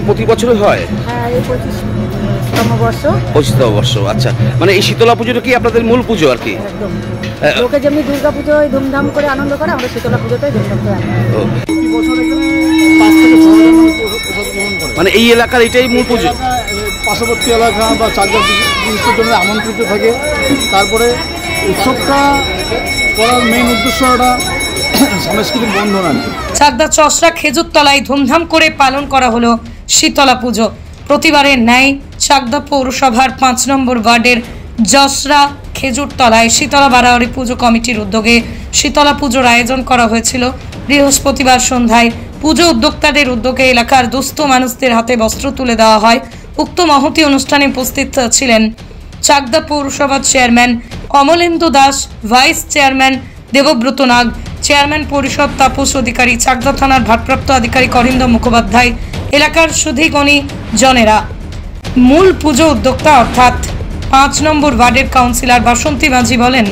প্রতি বছর হয়? হ্যাঁ, এই 25তম বর্ষ। 25তম বর্ষ, আচ্ছা। মানে এই শীতলা পুজোটা কি আপনাদের মূল পুজো আর কি? একদম। লোকে যেমনি দুর্গা পুজোয় ধুমধাম করে আনন্দ করে, আমরা শীতলা পুজোটাই ধুমধাম করে আনন্দ করি। প্রতি বছর এখানে 5 থেকে 6 হাজার মানুষ প্রসাদ গ্রহণ করে। মানে এই এলাকার এটাই মূল পুজো? পার্শ্ববর্তী এলাকা বা চাকদা বিশিষ্টের জন্য আমন্ত্রিত থাকে। তারপরে উৎসবটা করার মেইন উদ্দেশ্য একটা সাংস্কৃতিক বন্ধন আর কি। চাকদা চসরা খেজুরতলায় ধুমধাম করে পালন করা হলো শীতলা পুজো। প্রতিবারের ন্যায় চাকদা পৌরসভার 5 নম্বর ওয়ার্ডের চসরা খেজুরতলায় শীতলা বারাওয়ারি পুজো কমিটির উদ্যোগে শীতলা পুজোর আয়োজন করা হয়েছিল। বৃহস্পতিবার সন্ধ্যায় পুজো উদ্যোক্তাদের উদ্যোগে এলাকার দুস্থ মানুষদের হাতে বস্ত্র তুলে দেওয়া হয়। উক্ত মহতী অনুষ্ঠানে উপস্থিত ছিলেন চাকদা পৌরসভার chairman Amalendu Das, vice chairman Debabrata Nag, chairman পরিষদ তাপস অধিকারী, চাকদা থানার ভারপ্রাপ্ত আধিকারিক অরিন্দম মুখোপাধ্যায়, এলাকার সুধীগণী জনেরা। মূল পুজো উদ্যোক্তা অর্থাৎ 5 নম্বর ওয়ার্ডের কাউন্সিলর বাসন্তী মাঝি বলেন,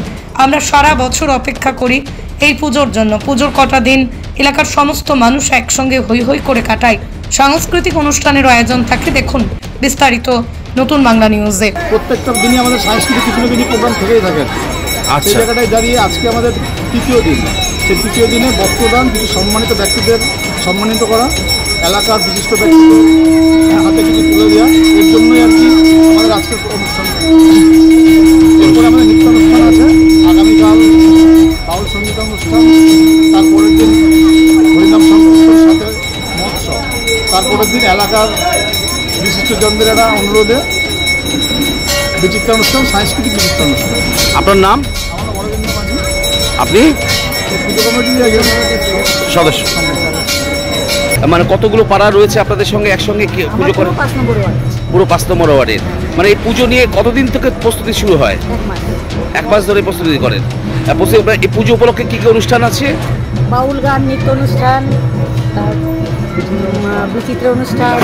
আমরা সারা বছর অপেক্ষা করি এই পুজোর জন্য। পুজোর কটা দিন এলাকার সমস্ত মানুষ একসঙ্গে হৈ হৈ করে কাটায়। সাংস্কৃতিক অনুষ্ঠানের আয়োজন থাকে। দেখুন বিস্তারিত নতুন বাংলা নিউজে। প্রত্যেকটা দিনই আমাদের সাংস্কৃতিক কিছু না কিছু প্রোগ্রাম থেকেই থাকে। সেই জায়গাটায় দাঁড়িয়ে আজকে আমাদের তৃতীয় দিন। সেই তৃতীয় দিনে বস্ত্রদান, কিছু সম্মানিত ব্যক্তিদের সম্মানিত করা, এলাকার বিশিষ্ট ব্যক্তিদের হাতে কিছু তুলে দেওয়া, এর জন্যই আর কি আমাদের আজকের অনুষ্ঠান। এরপরে আমাদের নৃত্য অনুষ্ঠান আছে, আগামীকাল বাউল সঙ্গীত অনুষ্ঠান, তারপরের দিন হরিনাম সংকীর্তনের সাথে মহোৎসব, তারপরের দিন এলাকার বিশিষ্টজনদের একটা অনুরোধে বিচিত্র অনুষ্ঠান, সাংস্কৃতিক বিচিত্র অনুষ্ঠান। আপনার নাম? আমার অরবিন্দ মাঝি। আপনি পুজো কমিটির সদস্য? মানে কতগুলো পাড়া রয়েছে আপনাদের সঙ্গে একসঙ্গে পুজো করেন? 5 নম্বর ওয়ার্ড। পুরো 5 নম্বর ওয়ার্ডের। মানে এই পুজো নিয়ে কতদিন থেকে প্রস্তুতি শুরু হয়? 1 মাস ধরে প্রস্তুতি করেন। এই পুজো উপলক্ষে কি কি অনুষ্ঠান আছে? বাউল গান, নৃত্য অনুষ্ঠান, বিচিত্র অনুষ্ঠান,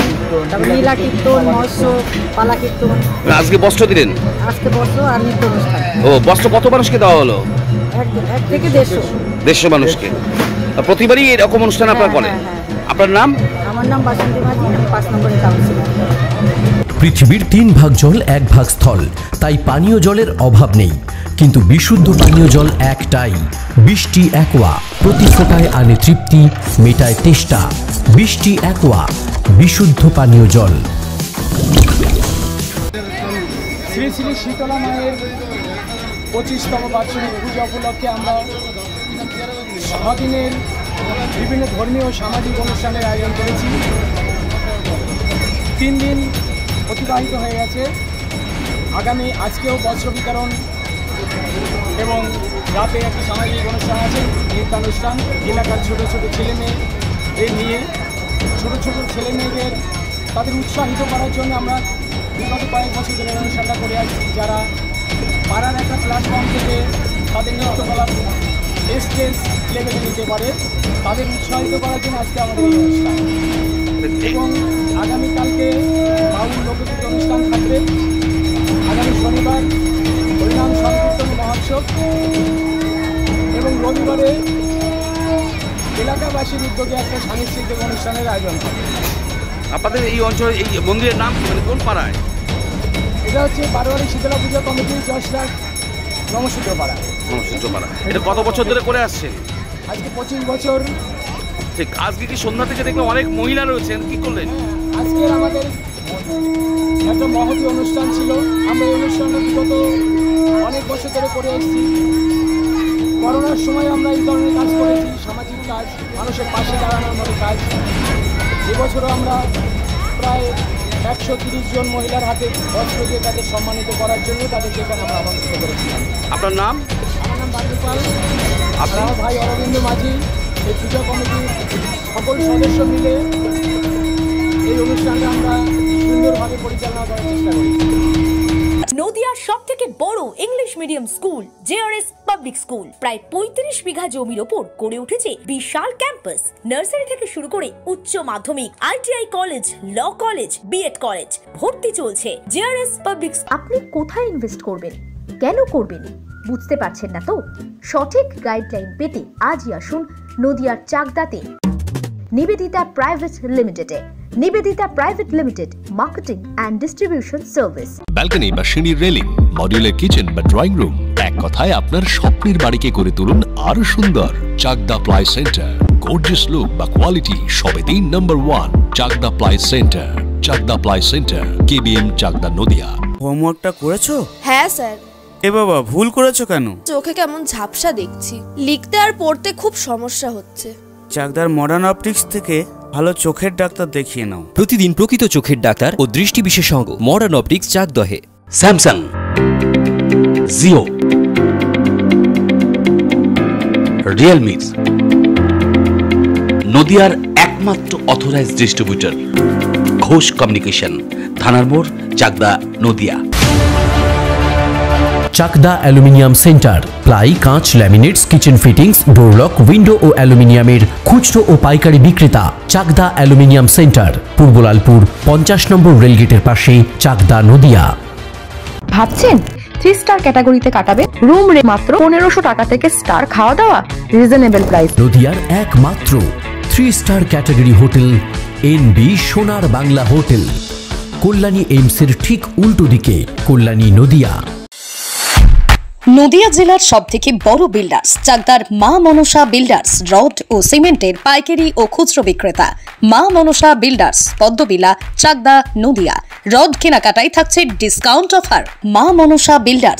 তারপর লীলা কীর্তন, মহোৎসব, পালা কীর্তন। আজকে বস্ত্র দিলেন? আজকে বস্ত্র আর নৃত্য অনুষ্ঠান। ও, বস্ত্র কত মানুষকে দেওয়া হলো? 1 থেকে 150 মানুষকে। প্রতিবারই এরকম অনুষ্ঠান আপনারা করেন? আপনার নাম? আমার নাম বাসন্তী মাঝি, আমি 5 নম্বরের কাউন্সিলর। পৃথিবীর 3 ভাগ জল 1 ভাগ স্থল, তাই পানীয় জলের অভাব নেই। কিন্তু বিশুদ্ধ পানীয় জল একটাই, বৃষ্টি অ্যাকোয়া। প্রতি ফোঁটায় আনে তৃপ্তি, মেটায় তেষ্টা। বৃষ্টি অ্যাকোয়া, বিশুদ্ধ পানীয় জল। শ্রী শ্রী শীতলা মায়ের 25তম বার্ষিক পূজা উপলক্ষে আমরা সারাদিনের বিভিন্ন ধর্মীয় ও সামাজিক অনুষ্ঠানের আয়োজন করেছি। 3 দিন অতিবাহিত হয়ে গেছে। আজকেও বস্ত্র বিতরণ এবং রাতে একটি সামাজিক অনুষ্ঠান আছে, নৃত্যানুষ্ঠান। এলাকার ছোটো ছোটো ছেলে মেয়েদের নিয়ে, ছোটো ছোটো ছেলে মেয়েদের তাদের উৎসাহিত করার জন্য আমরা বিগত কয়েক বছর ধরে অনুষ্ঠানটা করে আসছি। যারা পাড়ার একটা প্ল্যাটফর্ম থেকে তাদের নৃত্যকলা স্টেজ লেভেলে নিতে পারে, তাদের উৎসাহিত করার জন্য আজকে আমাদের এই অনুষ্ঠান। এবং আগামীকালকে বাউল লোকগীত অনুষ্ঠান থাকবে। আগামী শনিবার হরিনাম সংকীর্তন মহোৎসব এবং রবিবারে এলাকাবাসীর উদ্যোগে একটা সাংস্কৃতিক অনুষ্ঠানের আয়োজন হবে। আপনাদের এই অঞ্চলে এই মন্দিরের নাম মানে কোন পাড়ায়? এটা হচ্ছে বারোয়ারি শীতলা পূজা কমিটি, চসরা নমসূত্র পাড়া। এটা কত বছর ধরে করে আসছেন? আজকে 25 বছর। ঠিক। আজকে কি সন্ধ্যা থেকে দেখলাম অনেক মহিলা রয়েছেন, কি করলেন? আজকের আমাদের একটা মহতী অনুষ্ঠান ছিল। আমরা এই অনুষ্ঠানটা বিগত অনেক বছর ধরে করে এসেছি। করোনার সময় আমরা এই ধরনের কাজ করেছি, সামাজিক কাজ, মানুষের পাশে দাঁড়ানোর মতো কাজ। এবছরও আমরা প্রায় 130 জন মহিলার হাতে বস্ত্র দিয়ে তাদের সম্মানিত করার জন্য তাদেরকে এখানে আমরা আমন্ত্রিত করেছিলাম। আপনার নাম? আমার নাম বাদল পাল। আমার ভাই অরবিন্দ মাঝি। এই পূজা কমিটির সকল সদস্য মিলে এই অনুষ্ঠানটা আমরা সুন্দরভাবে পরিচালনা করার চেষ্টা করি। নদিয়ার সবথেকে বড় English medium school JRS public school প্রায় 35 বিঘা জমির ওপর গড়ে উঠেছে বিশাল ক্যাম্পাস। নার্সারি থেকে শুরু করে উচ্চ মাধ্যমিক, ITI college, law college, BEd college ভর্তি চলছে জেআরএস পাবলিক। আপনি কোথায় ইনভেস্ট করবেন, কেন করবেন বুঝতে পারছেন না তো? সঠিক গাইডলাইন পেতে আজই আসুন নদিয়ার চাকদাতে নিবেদিতা প্রাইভেট লিমিটেডে। Nivedita private limited, marketing and distribution service. Balcony বা সিঁড়ির রেলিং, মডিউলার কিচেন বা ড্রয়িং রুম, এক কথায় আপনার স্বপ্নের বাড়িকে করে তুলুন আরো সুন্দর। Chakdah ply centre, gorgeous look বা কোয়ালিটি সবেতেই number 1। Chakdah ply centre, Chakdah ply centre, KBM, Chakdah, Nadia. হোমওয়ার্কটা করেছো? হ্যাঁ স্যার। এ বাবা, ভুল করেছো কেন? চোখে কেমন ঝাপসা দেখছি, লিখতে আর পড়তে খুব সমস্যা হচ্ছে। চাকদার মডার্ন অপটিক্স থেকে ভালো চোখের ডাক্তার দেখিয়ে নাও। প্রতিদিন প্রকৃত চোখের ডাক্তার ও দৃষ্টি বিশেষজ্ঞ মডার্ন অপটিক্স, চাকদহে। স্যামসাং, জিও, রিয়েলমি, নদিয়ার একমাত্র অথরাইজড ডিস্ট্রিবিউটর ঘোষ কমিউনিকেশন, থানার মোড়, Chakdah, Nadia. Chakdah aluminium centre, ply, কাঁচ, laminates, kitchen fittings, door lock, window ও অ্যালুমিনিয়ামের খুচরো ও পাইকারি বিক্রেতা। Chakdah aluminium centre, Purbalalpur 50 number রেলগেটের পাশে, চাকদা, নদিয়া। ভাবছেন 3 স্টার ক্যাটাগরিতে কাটাবে? রুম রে মাত্র 1500 টাকা থেকে স্টার, খাওয়া দাওয়া রিজনেবল প্রাইস। নদিয়ার একমাত্র 3 স্টার ক্যাটাগরি হোটেল এনবি সোনার বাংলা হোটেল, কল্যাণী এইমসের ঠিক উল্টো দিকে, কল্যাণী, নদিয়া। নদিয়া জেলার সবথেকে বড় বিল্ডার্স চাকদার মা মনসা বিল্ডার্স, রড ও সিমেন্টের পাইকারি ও খুচরো বিক্রেতা। মা মনসা বিল্ডার্স, পদ্মবিলা, চাকদা, নদিয়া। রড কেনাকাটায় থাকছে ডিসকাউন্ট অফার। মা মনসা বিল্ডার্স,